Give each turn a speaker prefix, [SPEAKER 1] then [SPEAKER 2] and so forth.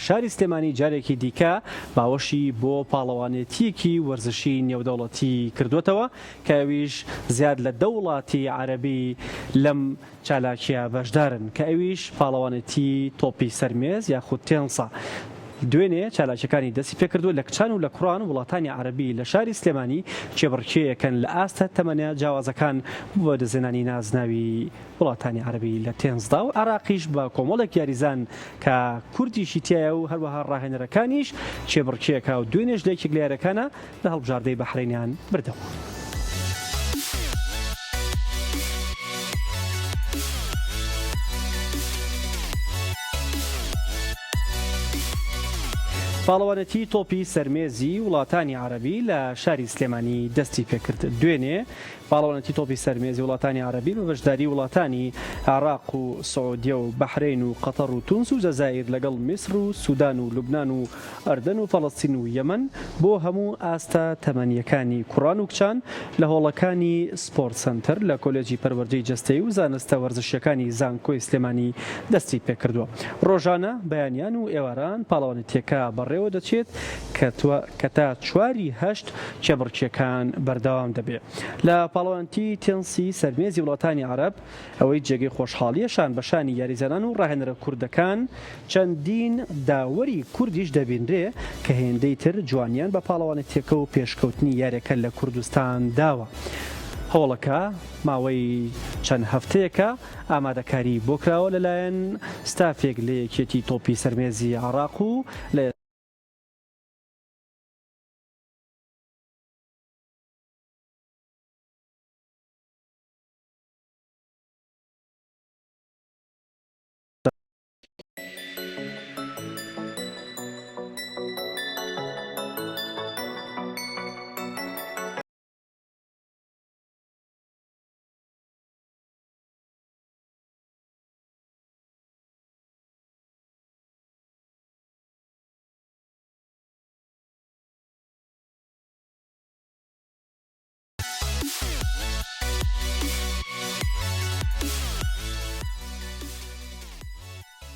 [SPEAKER 1] شاری سلێمانی جارێکی دیکە باوەشی بۆ پاڵەوانێتیەکی وەرزشی نێودەوڵەتی کردوێتەوە کە ئەویش زیاد لە دەوڵاتی عەرەبی لەم چالاکیە بەشدارن کە ئەویش پاڵەوانێتی تۆپی سەرمێز یاخود تێنسا. دوێنێ چالاکیەکانی دەستی پێکردو لە کچان و لە کوڕان و وڵاتانی عەرەبی لە شاری سلێمانی چێبڕکێیەکەن لە ئاستە تەمەنە جیاوازەکان بۆ دەزێنانی نازناوی وڵاتانی عەرەبی لە تێنسدا و عێراقیش بە کۆمەڵێک یاریزان کە کوردیشی تایە و هەروەها ڕاهێنەرەکانیش چێبڕکێیەکە و دوێنێش لە یەکێک لە یاریەکانە لە هەڵبژاردەی بەحرینیان بردەوە. پاڵەوانێتی تۆپی سەرمێزی وڵاتانی عەرەبی لە شاری سلێمانی دەستی پێکرد. دوێنێ پاڵەوانێتی تۆپی سەرمێزی وڵاتانی عەرەبی بە بەشداری وڵاتانی عێراق و سعودیە و بەحرین و قەتەر و تونس و جەزایر لەگەڵ میسر و سوودان و لوبنان و ئەردەن و فەڵەستین و یەمەن بۆ هەموو ئاستە تەمەنیەکانی کوڕان و کچان لە هۆڵەکانی سپۆرت سنتەر لە کۆلێجی پەروەردەی جەستەیی و زانستە وەرزشیەکانی زانکۆی سلێمانی دەستی پێکردووە. ڕۆژانە بەیانیان و ئێواران پاڵەوانێتیەکە بەڕێوە دەچێت کە تا 4/8 چێبڕکێکان بەردەوام دەبێت. لە پاڵەوانێتی تێنسی سەرمێزی وڵاتانی عەرەب ئەوەی جێگەی خۆشحاڵیەشان بەشانی یاریزانان و ڕاهێنەرە کوردەکان چەندین داوەری کوردیش دەبینرێ کە هێندەی تر جوانیان بە پاڵەوانێتیەکە و پێشکەوتنی یاریەکە لە کوردستان داوە. هەوڵەکە ماوەی چەند هەفتەیەکە ئامادەکاری بۆ کراوە لەلایەن ستافێک لە یەکێتی تۆپی سەرمێزی عێراق و لە